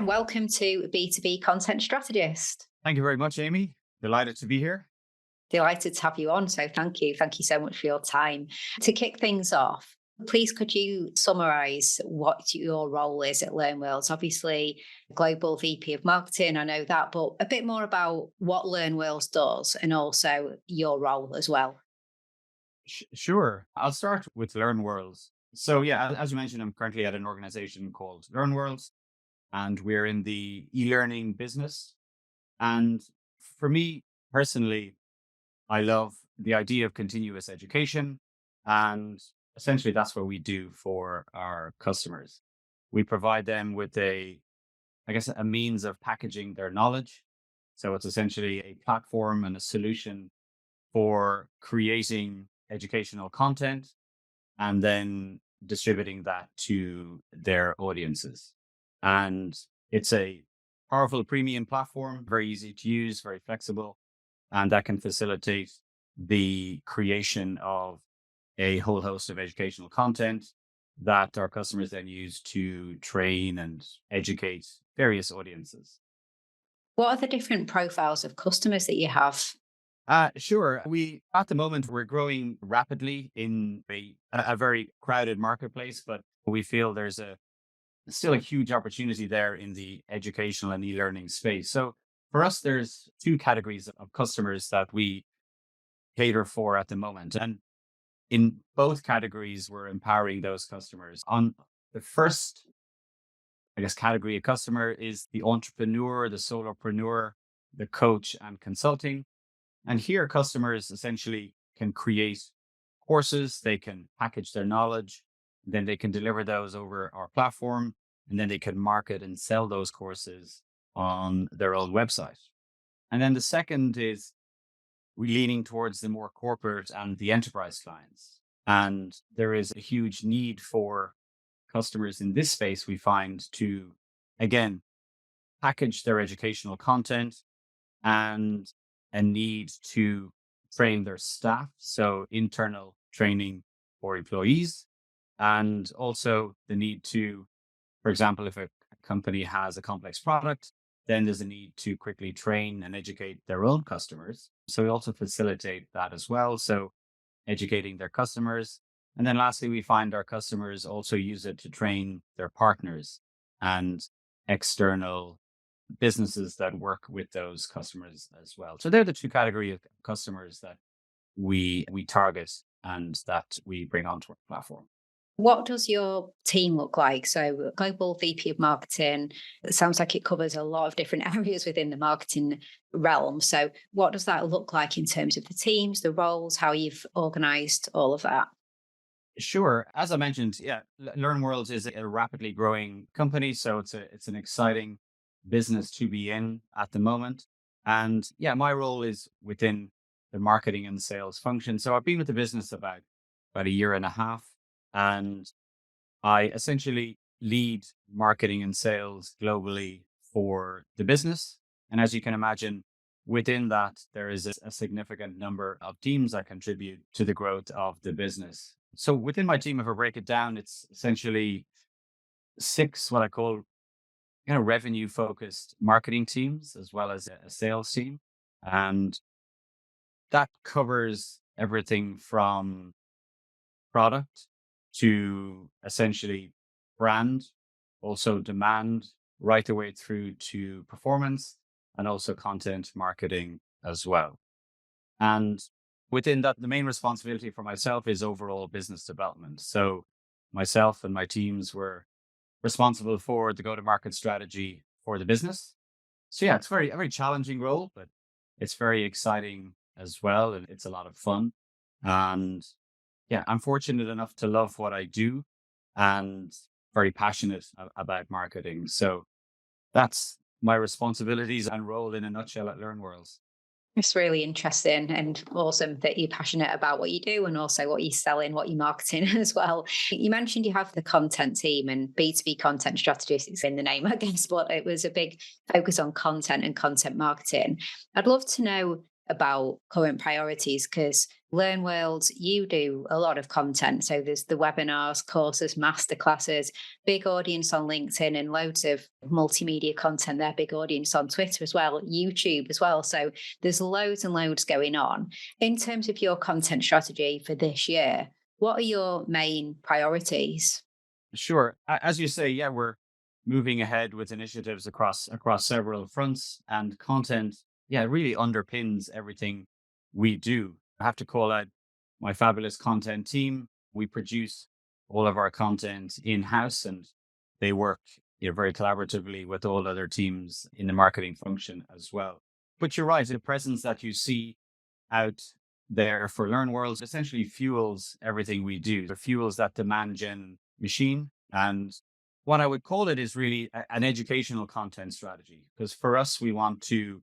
welcome to B2B Content Strategist. Thank you very much, Amy. Delighted to be here. Delighted to have you on. So thank you. Thank you so much for your time. To kick things off, please could you summarize what your role is at LearnWorlds? Obviously, Global VP of Marketing, I know that, but a bit more about what LearnWorlds does and also your role as well. Sure. I'll start with LearnWorlds. So yeah, as you mentioned, I'm currently at an organization called LearnWorlds, and we're in the e-learning business. And for me personally, I love the idea of continuous education. And essentially, that's what we do for our customers. We provide them with a means of packaging their knowledge. So it's essentially a platform and a solution for creating educational content and then distributing that to their audiences. And it's a powerful premium platform, very easy to use, very flexible, and that can facilitate the creation of a whole host of educational content that our customers then use to train and educate various audiences. What are the different profiles of customers that you have? Sure. At the moment, we're growing rapidly in a very crowded marketplace, but we feel there's still a huge opportunity there in the educational and e-learning space. So for us, there's two categories of customers that we cater for at the moment. And in both categories, we're empowering those customers. On the first, category of customer is the entrepreneur, the solopreneur, the coach and consulting. And here customers essentially can create courses, they can package their knowledge, then they can deliver those over our platform, and then they can market and sell those courses on their own website. And then the second is we're leaning towards the more corporate and the enterprise clients. And there is a huge need for customers in this space, we find, to, again, package their educational content and a need to train their staff. So internal training for employees, and also the need to, for example, if a company has a complex product, then there's a need to quickly train and educate their own customers. So we also facilitate that as well. So educating their customers. And then lastly, we find our customers also use it to train their partners and external businesses that work with those customers as well. So they're the two category of customers that we target and that we bring onto our platform. What does your team look like? So, Global VP of Marketing, it sounds like it covers a lot of different areas within the marketing realm. So, what does that look like in terms of the teams, the roles, how you've organized all of that? Sure. As I mentioned, yeah, LearnWorlds is a rapidly growing company, so it's an exciting business to be in at the moment. And yeah, my role is within the marketing and sales function. So I've been with the business about a year and a half, and I essentially lead marketing and sales globally for the business. And as you can imagine, within that, there is a significant number of teams that contribute to the growth of the business. So within my team, if I break it down, it's essentially six what I call revenue focused marketing teams, as well as a sales team. And that covers everything from product to essentially brand, also demand, right the way through to performance, and also content marketing as well. And within that, the main responsibility for myself is overall business development. So myself and my teams were responsible for the go-to-market strategy for the business. So yeah, it's a very challenging role, but it's very exciting as well, and it's a lot of fun. And yeah, I'm fortunate enough to love what I do and very passionate about marketing. So that's my responsibilities and role in a nutshell at LearnWorlds. It's really interesting and awesome that you're passionate about what you do and also what you're selling, what you're marketing as well. You mentioned you have the content team and B2B content strategist is in the name, I guess, but it was a big focus on content and content marketing. I'd love to know about current priorities, because Learn Worlds, you do a lot of content. So there's the webinars, courses, masterclasses, big audience on LinkedIn and loads of multimedia content there, big audience on Twitter as well, YouTube as well. So there's loads and loads going on. In terms of your content strategy for this year, what are your main priorities? Sure. As you say, yeah, we're moving ahead with initiatives across several fronts, and content, yeah, really underpins everything we do. I have to call out my fabulous content team. We produce all of our content in-house, and they work, very collaboratively with all other teams in the marketing function as well. But you're right, the presence that you see out there for Learn Worlds essentially fuels everything we do. It fuels that demand gen machine. And what I would call it is really an educational content strategy. Because for us, we want to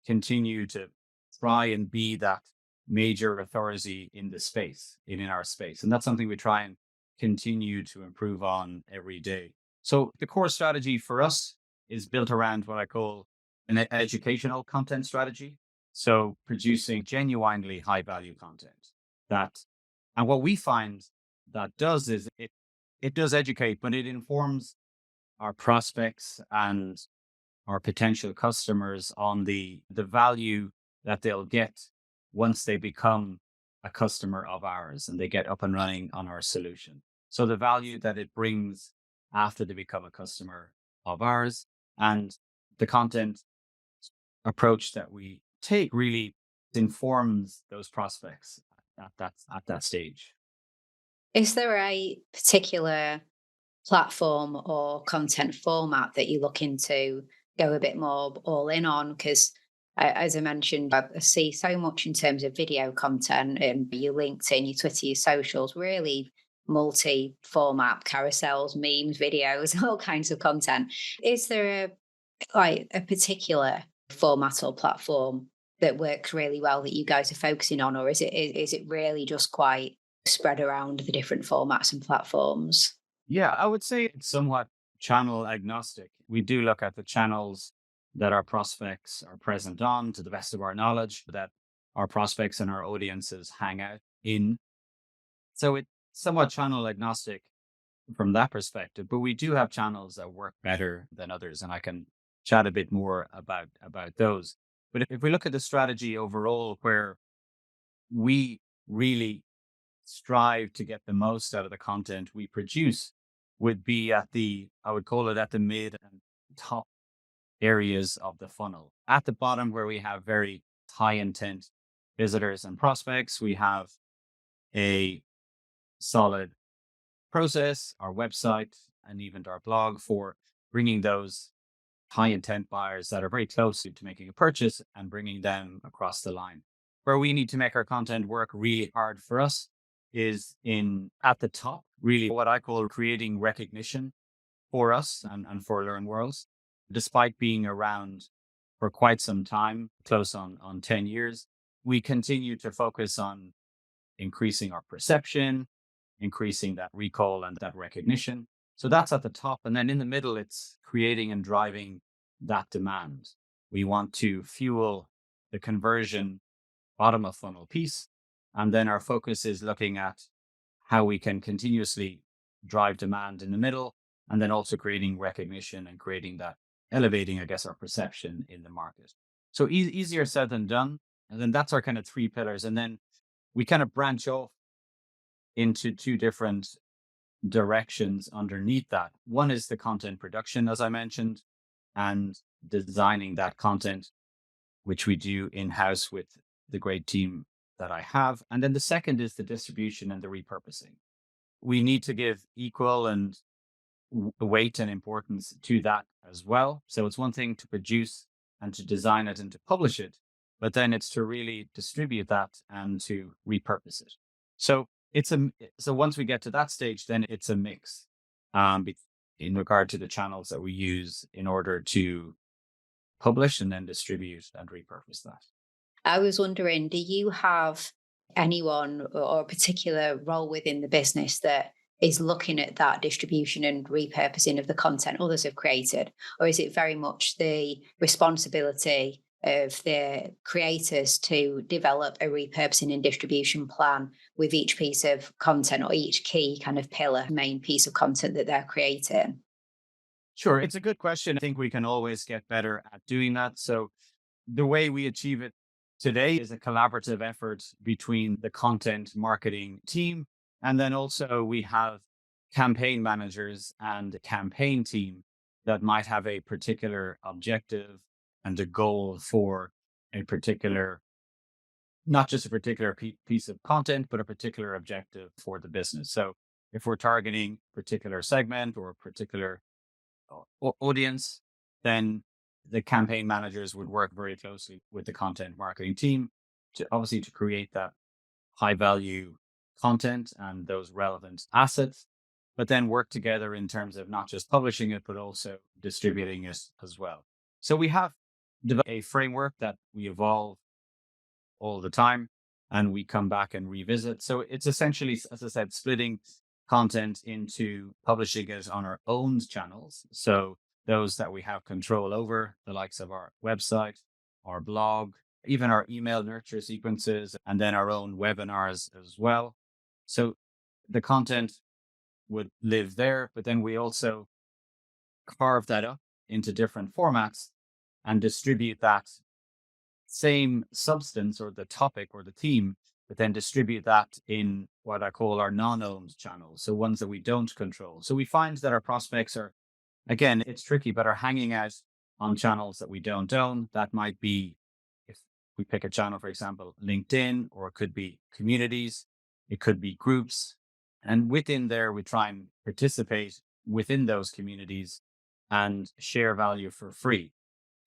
continue to try and be that major authority in the space, in our space. And that's something we try and continue to improve on every day. So the core strategy for us is built around what I call an educational content strategy. So producing genuinely high value content that, and what we find that does is it does educate, but it informs our prospects and our potential customers on the value that they'll get once they become a customer of ours and they get up and running on our solution. So the value that it brings after they become a customer of ours, and the content approach that we take really informs those prospects at that stage. Is there a particular platform or content format that you're looking to go a bit more all in on? Because as I mentioned, I see so much in terms of video content and your LinkedIn, your Twitter, your socials, really multi-format carousels, memes, videos, all kinds of content. Is there a particular format or platform that works really well that you guys are focusing on, or is it really just quite spread around the different formats and platforms? Yeah, I would say it's somewhat channel agnostic. We do look at the channels that our prospects are present on to the best of our knowledge, that our prospects and our audiences hang out in. So it's somewhat channel agnostic from that perspective, but we do have channels that work better than others, and I can chat a bit more about those. But if we look at the strategy overall, where we really strive to get the most out of the content we produce, would be I would call it at the mid and top areas of the funnel. At the bottom, where we have very high intent visitors and prospects, we have a solid process, our website, and even our blog for bringing those high intent buyers that are very close to making a purchase and bringing them across the line. Where we need to make our content work really hard for us is in at the top, really what I call creating recognition for us and for Learn Worlds. Despite being around for quite some time, close on 10 years, we continue to focus on increasing our perception, increasing that recall and that recognition. So that's at the top. And then in the middle, it's creating and driving that demand. We want to fuel the conversion bottom of funnel piece. And then our focus is looking at how we can continuously drive demand in the middle, and then also creating recognition and creating that, elevating, I guess, our perception in the market. So easier said than done. And then that's our kind of three pillars. And then we kind of branch off into two different directions underneath that. One is the content production, as I mentioned, and designing that content, which we do in-house with the great team that I have. And then the second is the distribution and the repurposing. We need to give equal and weight and importance to that as well. So it's one thing to produce and to design it and to publish it, but then it's to really distribute that and to repurpose it. So so once we get to that stage, then it's a mix in regard to the channels that we use in order to publish and then distribute and repurpose that. I was wondering, do you have anyone or a particular role within the business that is looking at that distribution and repurposing of the content others have created? Or is it very much the responsibility of the creators to develop a repurposing and distribution plan with each piece of content or each key kind of pillar, main piece of content that they're creating? Sure, it's a good question. I think we can always get better at doing that. So the way we achieve it today is a collaborative effort between the content marketing team. And then also we have campaign managers and a campaign team that might have a particular objective and a goal for a particular, not just a particular piece of content, but a particular objective for the business. So if we're targeting a particular segment or a particular audience, then the campaign managers would work very closely with the content marketing team to obviously to create that high value content and those relevant assets, but then work together in terms of not just publishing it, but also distributing it as well. So we have developed a framework that we evolve all the time and we come back and revisit. So it's essentially, as I said, splitting content into publishing it on our own channels. So those that we have control over, the likes of our website, our blog, even our email nurture sequences, and then our own webinars as well. So the content would live there, but then we also carve that up into different formats and distribute that same substance or the topic or the theme, but then distribute that in what I call our non-owned channels. So ones that we don't control. So we find that our prospects are, again, it's tricky, but are hanging out on channels that we don't own. That might be, if we pick a channel, for example, LinkedIn, or it could be communities, it could be groups. And within there, we try and participate within those communities and share value for free,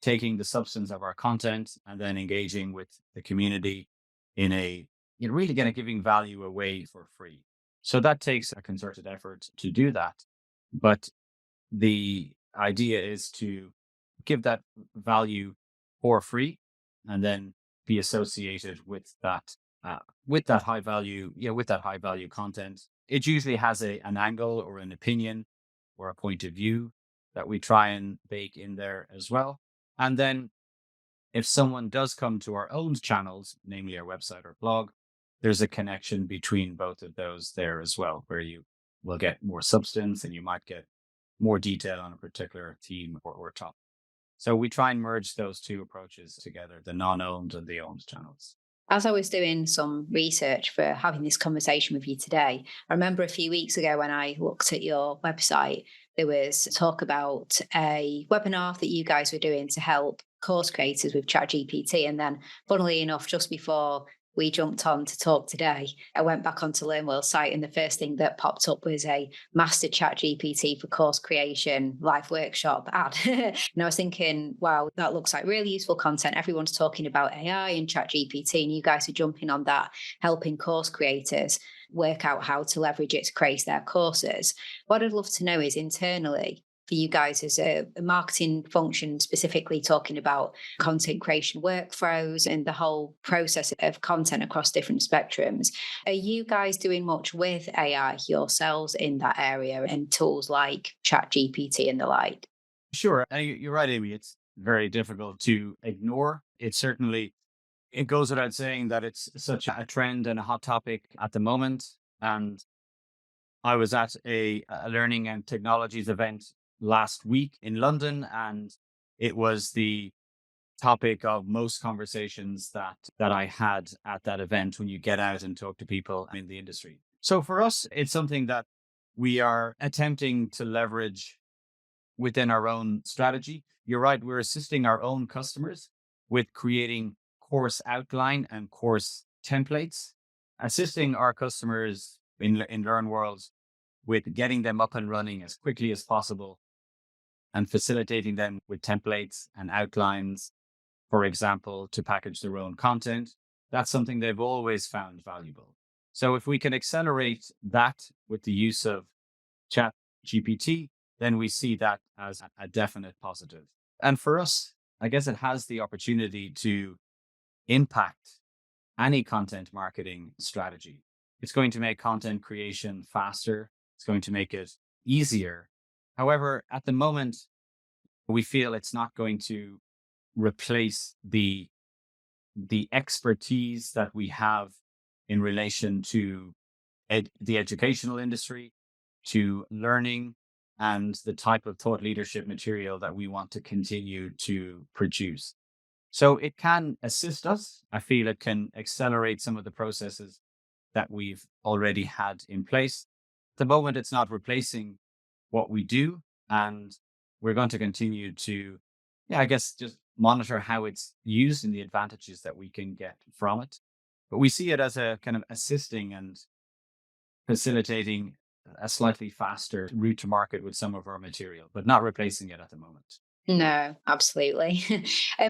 taking the substance of our content and then engaging with the community in a, really kind of giving value away for free. So that takes a concerted effort to do that. But the idea is to give that value for free and then be associated with that high value, with that high value content. It usually has an angle or an opinion or a point of view that we try and bake in there as well. And then if someone does come to our own channels, namely our website or blog, there's a connection between both of those there as well, where you will get more substance and you might get more detail on a particular theme or topic. So we try and merge those two approaches together, the non-owned and the owned channels. As I was doing some research for having this conversation with you today, I remember a few weeks ago when I looked at your website, there was talk about a webinar that you guys were doing to help course creators with ChatGPT. And then, funnily enough, just before we jumped on to talk today, I went back onto LearnWorld's site, and the first thing that popped up was a Master ChatGPT for course creation live workshop ad. And I was thinking, wow, that looks like really useful content. Everyone's talking about AI and ChatGPT, and you guys are jumping on that, helping course creators work out how to leverage it to create their courses. What I'd love to know is internally, for you guys as a marketing function, specifically talking about content creation workflows and the whole process of content across different spectrums. Are you guys doing much with AI yourselves in that area and tools like ChatGPT and the like? Sure. And you're right, Amy. It's very difficult to ignore. It goes without saying that it's such a trend and a hot topic at the moment. And I was at a learning and technologies event last week in London, and it was the topic of most conversations that I had at that event when you get out and talk to people in the industry. So for us, it's something that we are attempting to leverage within our own strategy. You're right, we're assisting our own customers with creating course outline and course templates, assisting our customers in LearnWorld with getting them up and running as quickly as possible and facilitating them with templates and outlines, for example, to package their own content. That's something they've always found valuable. So if we can accelerate that with the use of Chat GPT, then we see that as a definite positive. And for us, I guess it has the opportunity to impact any content marketing strategy. It's going to make content creation faster. It's going to make it easier. However, at the moment, we feel it's not going to replace the expertise that we have in relation to the educational industry, to learning, and the type of thought leadership material that we want to continue to produce. So it can assist us. I feel it can accelerate some of the processes that we've already had in place. At the moment, it's not replacing what we do. And we're going to continue to, yeah, I guess just monitor how it's used and the advantages that we can get from it. But we see it as a kind of assisting and facilitating a slightly faster route to market with some of our material, but not replacing it at the moment. No, absolutely.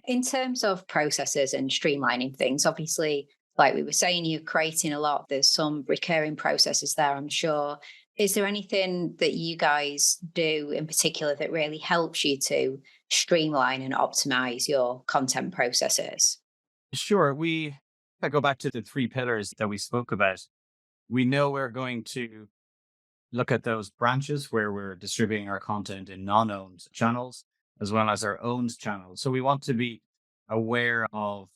In terms of processes and streamlining things, obviously, like we were saying, you're creating a lot. There's some recurring processes there, I'm sure. Is there anything that you guys do in particular that really helps you to streamline and optimize your content processes? Sure. If I go back to the three pillars that we spoke about, we know we're going to look at those branches where we're distributing our content in non-owned channels as well as our owned channels. So we want to be aware of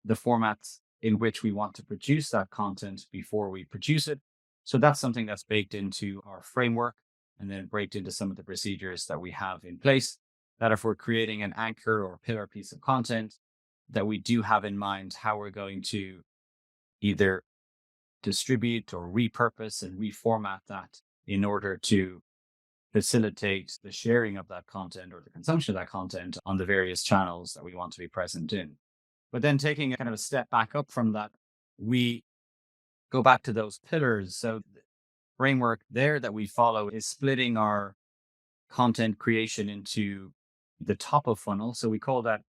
the formats in which we want to produce that content before we produce it. So that's something that's baked into our framework and then baked into some of the procedures that we have in place. That if we're creating an anchor or pillar piece of content, that we do have in mind how we're going to either distribute or repurpose and reformat that in order to facilitate the sharing of that content or the consumption of that content on the various channels that we want to be present in. But then taking a kind of a step back up from that, we go back to those pillars. So the framework there that we follow is splitting our content creation into the top of funnel. So we call that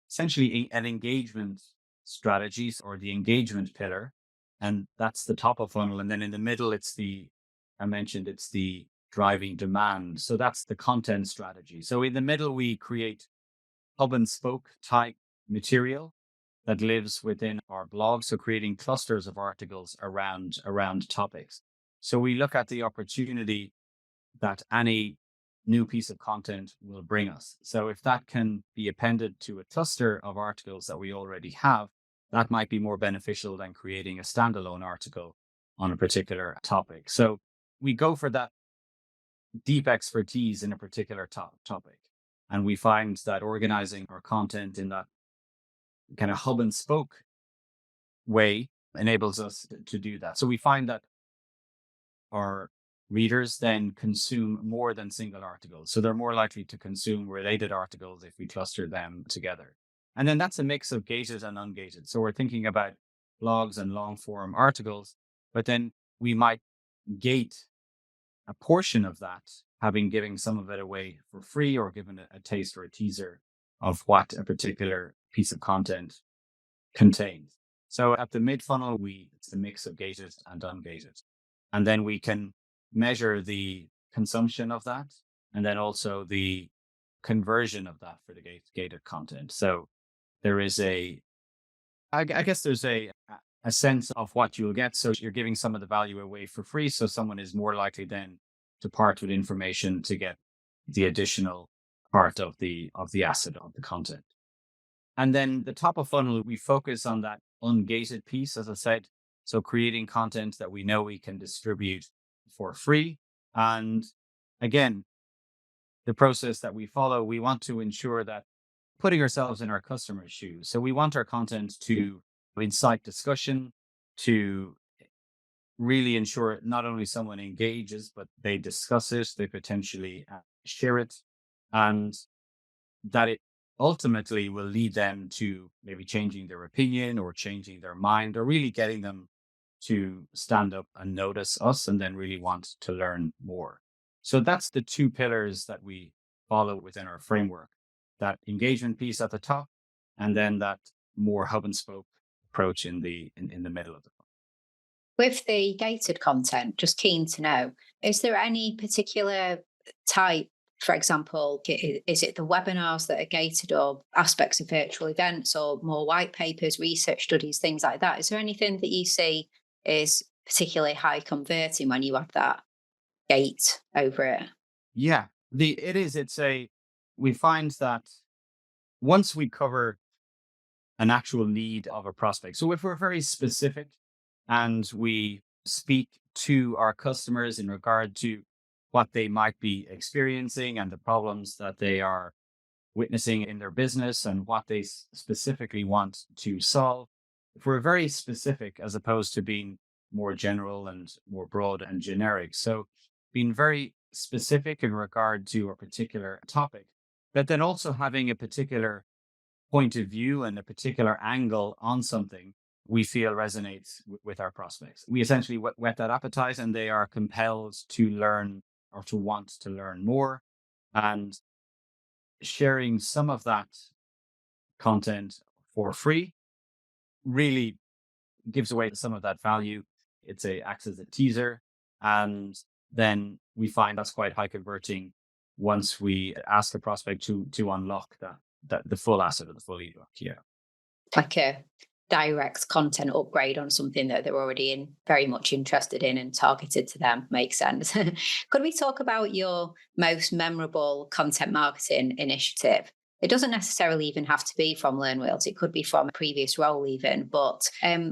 essentially an engagement strategies or the engagement pillar. And that's the top of funnel. And then in the middle, I mentioned it's the driving demand. So that's the content strategy. So in the middle, we create hub and spoke type material that lives within our blog. So creating clusters of articles around topics. So we look at the opportunity that any new piece of content will bring us. So if that can be appended to a cluster of articles that we already have, that might be more beneficial than creating a standalone article on a particular topic. So we go for that deep expertise in a particular topic. And we find that organizing our content in that kind of hub and spoke way enables us to do that. So we find that our readers then consume more than single articles. So they're more likely to consume related articles if we cluster them together. And then that's a mix of gated and ungated. So we're thinking about blogs and long form articles, but then we might gate a portion of that, having given some of it away for free or given a taste or a teaser of what a particular piece of content contains. So at the mid funnel, it's a mix of gated and ungated. And then we can measure the consumption of that and then also the conversion of that for the gated content. So there is I guess there's a sense of what you'll get. So you're giving some of the value away for free. So someone is more likely then to part with information to get the additional part of the asset of the content. And then the top of funnel, we focus on that ungated piece, as I said. So creating content that we know we can distribute for free. And again, the process that we follow, we want to ensure that putting ourselves in our customers' shoes. So we want our content to incite discussion, to really ensure not only someone engages, but they discuss it, they potentially share it, and that it ultimately will lead them to maybe changing their opinion or changing their mind or really getting them to stand up and notice us and then really want to learn more. So that's the two pillars that we follow within our framework, that engagement piece at the top, and then that more hub and spoke approach in the middle of the. With the gated content, just keen to know, is there any particular type, for example, is it the webinars that are gated or aspects of virtual events or more white papers, research studies, things like that? Is there anything that you see is particularly high converting when you have that gate over it? Yeah, we find that once we cover an actual need of a prospect. So if we're very specific and we speak to our customers in regard to what they might be experiencing and the problems that they are witnessing in their business and what they specifically want to solve, if we're very specific as opposed to being more general and more broad and generic. So being very specific in regard to a particular topic, but then also having a particular point of view and a particular angle on something we feel resonates with our prospects. We essentially whet that appetite and they are compelled to learn or to want to learn more. And sharing some of that content for free really gives away some of that value. Acts as a teaser. And then we find that's quite high converting once we ask the prospect to unlock that the full asset of the full ebook. Yeah. Like a direct content upgrade on something that they're already very much interested in and targeted to them. Makes sense. Could we talk about your most memorable content marketing initiative? It doesn't necessarily even have to be from Learn Wheels. It could be from a previous role even. But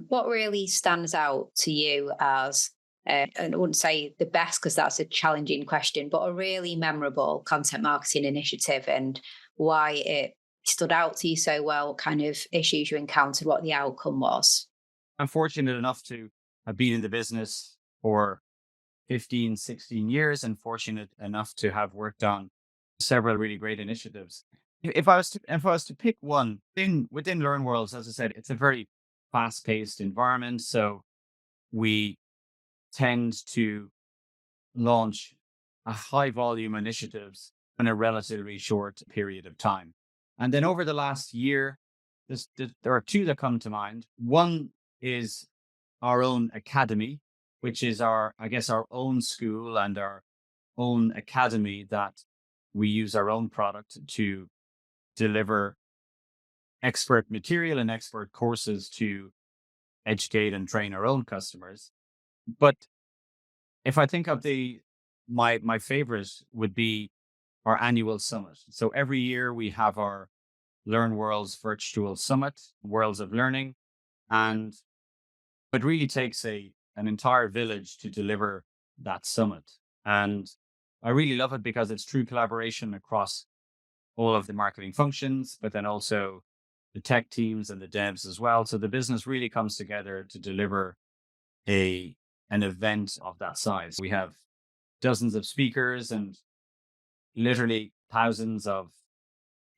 what really stands out to you as, and I wouldn't say the best because that's a challenging question, but a really memorable content marketing initiative and why it stood out to you so well, what kind of issues you encountered, what the outcome was? I'm fortunate enough to have been in the business for 15, 16 years and fortunate enough to have worked on several really great initiatives. If I was to pick one within Learn Worlds, as I said, it's a very fast-paced environment. So we tend to launch a high volume initiatives in a relatively short period of time. And then over the last year, there are two that come to mind. One is our own academy, which is our own school and our own academy that we use our own product to deliver expert material and expert courses to educate and train our own customers. But if I think of my favorite would be our annual summit. So every year we have our Learn Worlds virtual summit, Worlds of Learning, and it really takes an entire village to deliver that summit. And I really love it because it's true collaboration across all of the marketing functions, but then also the tech teams and the devs as well. So the business really comes together to deliver an event of that size. We have dozens of speakers and literally thousands of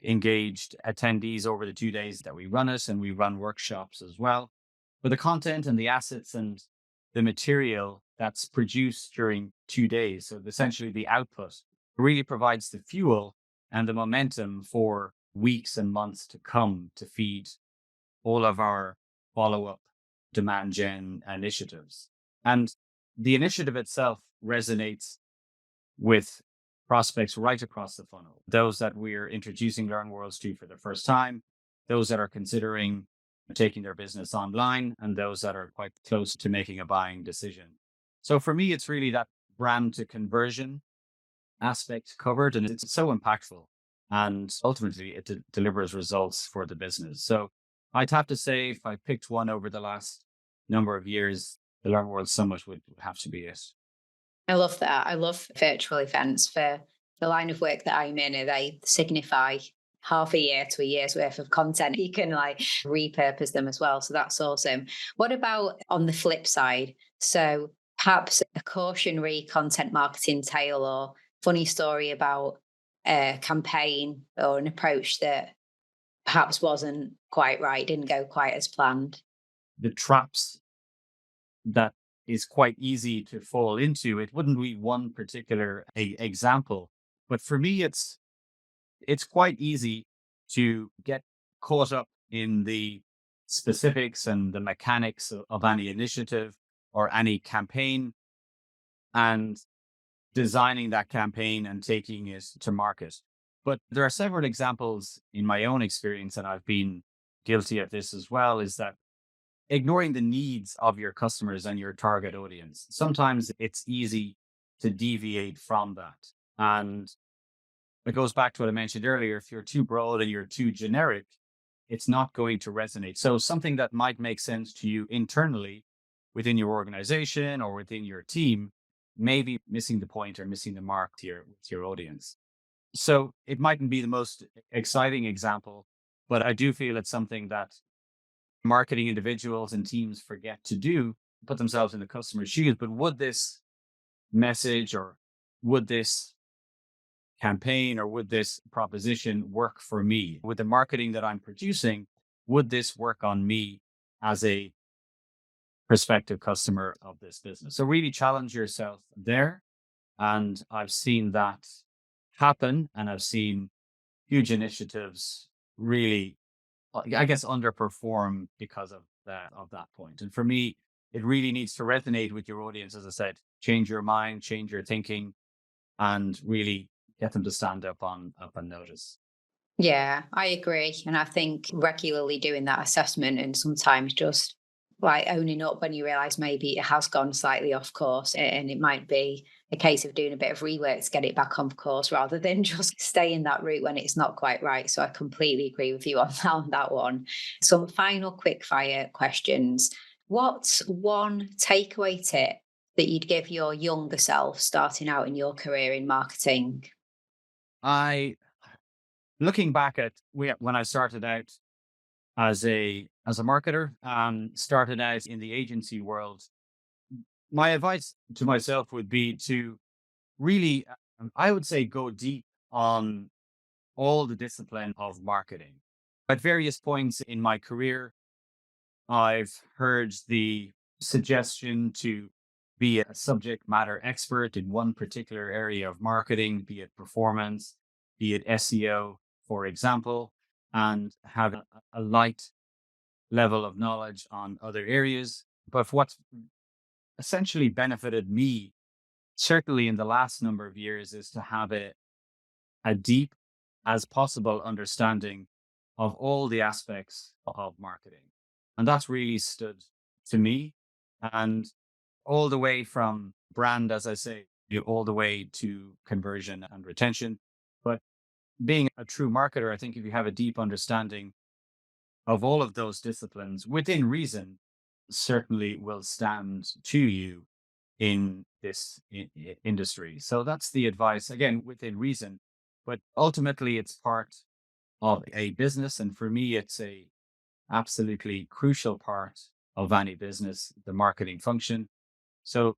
engaged attendees over the 2 days that we run it, and we run workshops as well. But the content and the assets and the material that's produced during 2 days, so essentially the output, really provides the fuel and the momentum for weeks and months to come to feed all of our follow-up demand gen initiatives. And the initiative itself resonates with prospects right across the funnel. Those that we're introducing Learn Worlds to for the first time, those that are considering taking their business online, and those that are quite close to making a buying decision. So for me, it's really that brand to conversion aspect covered, and it's so impactful. And ultimately, it delivers results for the business. So I'd have to say, if I picked one over the last number of years, the Learn World Summit would have to be it. I love that. I love virtual events for the line of work that I'm in. They signify half a year to a year's worth of content. You can like repurpose them as well. So that's awesome. What about on the flip side? So perhaps a cautionary content marketing tale or funny story about a campaign or an approach that perhaps wasn't quite right, didn't go quite as planned. The traps that is quite easy to fall into. It wouldn't be one particular example, but for me, it's quite easy to get caught up in the specifics and the mechanics of any initiative or any campaign and designing that campaign and taking it to market. But there are several examples in my own experience, and I've been guilty of this as well, is that ignoring the needs of your customers and your target audience. Sometimes it's easy to deviate from that. And it goes back to what I mentioned earlier. If you're too broad and you're too generic, it's not going to resonate. So something that might make sense to you internally within your organization or within your team may be missing the point or missing the mark to your audience. So it mightn't be the most exciting example, but I do feel it's something that marketing individuals and teams forget to do, put themselves in the customer's shoes. But would this message or would this campaign or would this proposition work for me? With the marketing that I'm producing, would this work on me as a prospective customer of this business? So really challenge yourself there. And I've seen that happen, and I've seen huge initiatives really, I guess, underperform because of that point. And for me, it really needs to resonate with your audience. As I said, change your mind, change your thinking, and really get them to stand up and notice. Yeah, I agree. And I think regularly doing that assessment and sometimes just like owning up when you realize maybe it has gone slightly off course and it might be a case of doing a bit of rework to get it back on course rather than just staying that route when it's not quite right. So I completely agree with you on that one. Some final quick fire questions. What's one takeaway tip that you'd give your younger self starting out in your career in marketing? I Looking back at when I started out as a marketer, started out in the agency world, my advice to myself would be to really, I would say, go deep on all the discipline of marketing. At various points in my career, I've heard the suggestion to be a subject matter expert in one particular area of marketing, be it performance, be it SEO, for example, and have a light level of knowledge on other areas. But what's essentially benefited me, certainly in the last number of years, is to have a deep as possible understanding of all the aspects of marketing. And that's really stood to me. And all the way from brand, as I say, all the way to conversion and retention. But being a true marketer, I think if you have a deep understanding of all of those disciplines within reason, certainly will stand to you in this industry. So that's the advice, again, within reason. But ultimately, it's part of a business. And for me, it's a absolutely crucial part of any business, the marketing function. So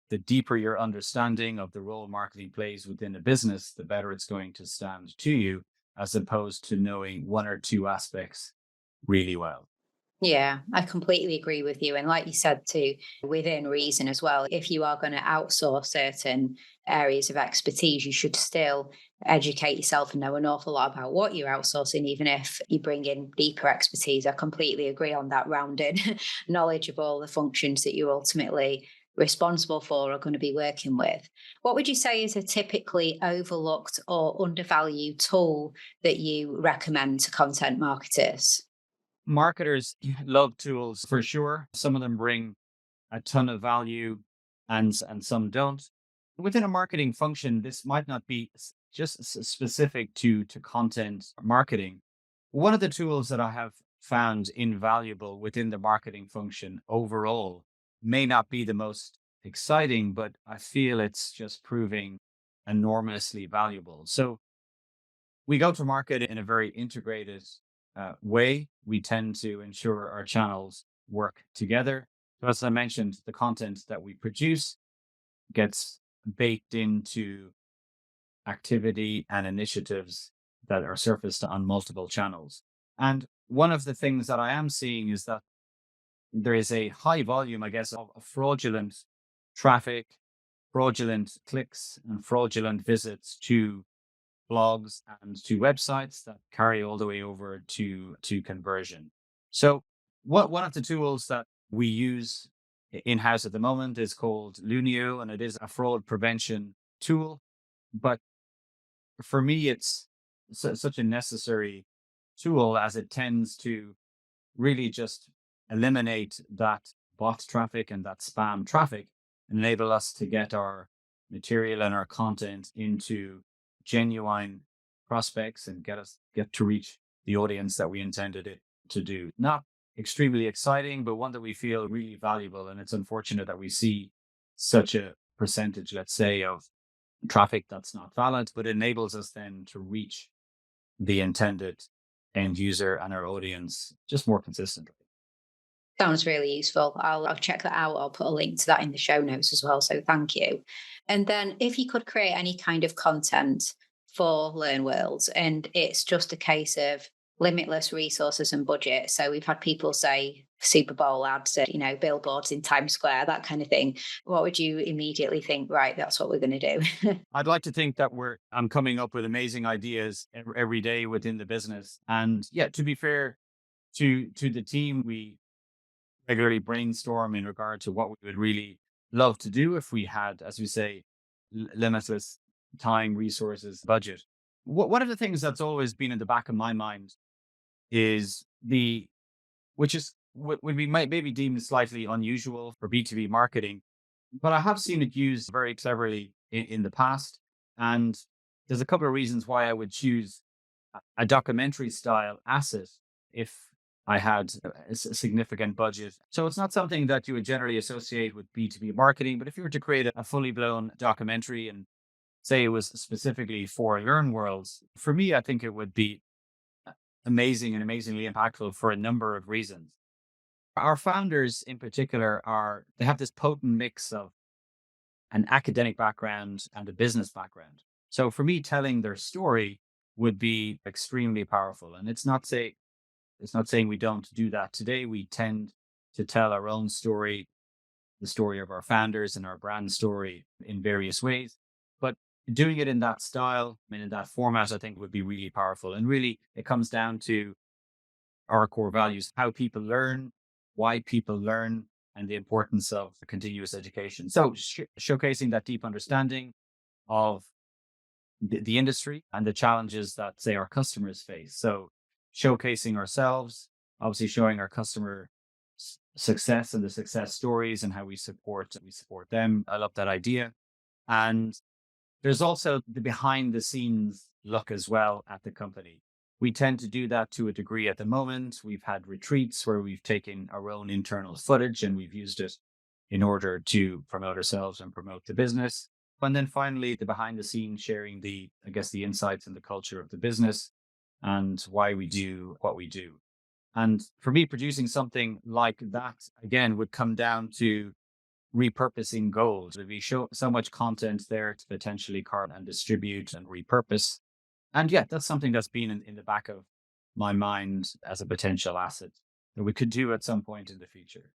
the deeper your understanding of the role marketing plays within a business, the better it's going to stand to you, as opposed to knowing one or two aspects really well. Yeah, I completely agree with you. And like you said, too, within reason as well, if you are going to outsource certain areas of expertise, you should still educate yourself and know an awful lot about what you're outsourcing, even if you bring in deeper expertise. I completely agree on that rounded knowledge of all the functions that you're ultimately responsible for or going to be working with. What would you say is a typically overlooked or undervalued tool that you recommend to content marketers? Marketers love tools for sure. Some of them bring a ton of value, and some don't. Within a marketing function, this might not be just specific to content marketing. One of the tools that I have found invaluable within the marketing function overall may not be the most exciting, but I feel it's just proving enormously valuable. So we go to market in a very integrated way. We tend to ensure our channels work together. So as I mentioned, the content that we produce gets baked into activity and initiatives that are surfaced on multiple channels. And one of the things that I am seeing is that there is a high volume, I guess, of fraudulent traffic, fraudulent clicks, and fraudulent visits to blogs and to websites that carry all the way over to conversion. So one of the tools that we use in-house at the moment is called Lunio, and it is a fraud prevention tool. But for me, it's such a necessary tool, as it tends to really just eliminate that bot traffic and that spam traffic and enable us to get our material and our content into genuine prospects and get to reach the audience that we intended it to do. Not extremely exciting, but one that we feel really valuable. And it's unfortunate that we see such a percentage, let's say, of traffic that's not valid, but it enables us then to reach the intended end user and our audience just more consistently. Sounds really useful. I'll check that out. I'll put a link to that in the show notes as well. So thank you. And then if you could create any kind of content for Learn Worlds, and it's just a case of limitless resources and budget. So we've had people say Super Bowl ads, billboards in Times Square, that kind of thing. What would you immediately think? Right, that's what we're going to do. I'd like to think that I'm coming up with amazing ideas every day within the business. And yeah, to be fair to the team, we regularly brainstorm in regard to what we would really love to do if we had, as we say, limitless time, resources, budget. One of the things that's always been in the back of my mind is which is what we might maybe deem slightly unusual for B2B marketing, but I have seen it used very cleverly in the past. And there's a couple of reasons why I would choose a documentary style asset if I had a significant budget. So it's not something that you would generally associate with B2B marketing, but if you were to create a fully blown documentary and say it was specifically for Learn Worlds, for me, I think it would be amazing and amazingly impactful for a number of reasons. Our founders in particular they have this potent mix of an academic background and a business background. So for me, telling their story would be extremely powerful. And it's not saying we don't do that today. We tend to tell our own story, the story of our founders and our brand story in various ways. But doing it in that style, in that format, I think would be really powerful. And really, it comes down to our core values, how people learn, why people learn, and the importance of continuous education. So showcasing that deep understanding of the industry and the challenges that, say, our customers face. So showcasing ourselves, obviously showing our customer success and the success stories and how we support them. I love that idea. And there's also the behind the scenes look as well at the company. We tend to do that to a degree at the moment. We've had retreats where we've taken our own internal footage and we've used it in order to promote ourselves and promote the business. And then finally, the behind the scenes, sharing the insights and the culture of the business and why we do what we do. And for me, producing something like that, again, would come down to repurposing gold. There'd be so much content there to potentially carve and distribute and repurpose. And yeah, that's something that's been in the back of my mind as a potential asset that we could do at some point in the future.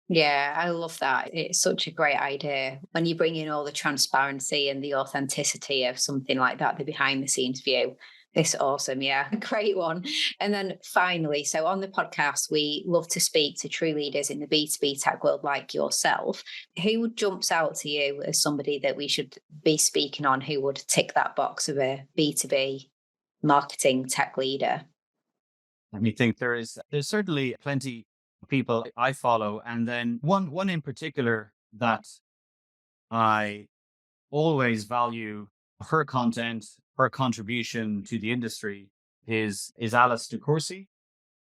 Yeah, I love that. It's such a great idea when you bring in all the transparency and the authenticity of something like that, the behind the scenes view. It's awesome. Yeah, great one. And then finally, so on the podcast, we love to speak to true leaders in the B2B tech world like yourself. Who jumps out to you as somebody that we should be speaking on who would tick that box of a B2B marketing tech leader? Let me think. There's certainly plenty of people I follow. And then one in particular that I always value her content, her contribution to the industry is Alice DeCourcy.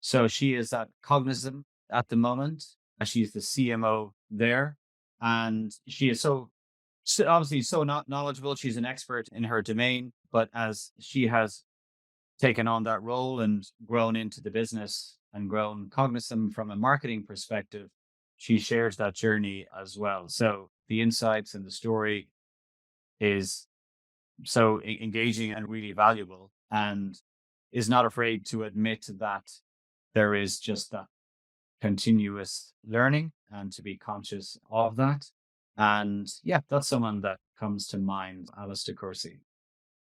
So she is at Cognizant at the moment. She's the CMO there. And she is obviously so not knowledgeable. She's an expert in her domain, but as she has taken on that role and grown into the business and grown Cognizant from a marketing perspective, she shares that journey as well. So the insights and the story is so engaging and really valuable, and is not afraid to admit that there is just that continuous learning and to be conscious of that. And yeah, that's someone that comes to mind, Alice DeCourcy.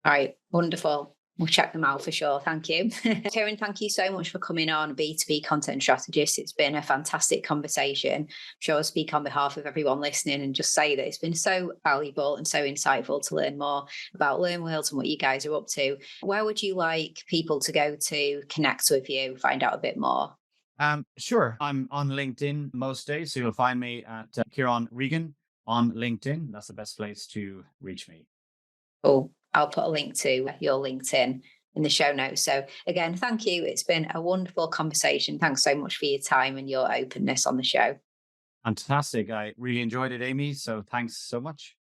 All right, wonderful. We'll check them out for sure. Thank you. Ciarán, thank you so much for coming on B2B Content Strategist. It's been a fantastic conversation. I'm sure I'll speak on behalf of everyone listening and just say that it's been so valuable and so insightful to learn more about Learn Worlds and what you guys are up to. Where would you like people to go to connect with you, find out a bit more? Sure. I'm on LinkedIn most days, so you'll find me at Ciarán Regan on LinkedIn. That's the best place to reach me. Cool. I'll put a link to your LinkedIn in the show notes. So again, thank you. It's been a wonderful conversation. Thanks so much for your time and your openness on the show. Fantastic. I really enjoyed it, Amy. So thanks so much.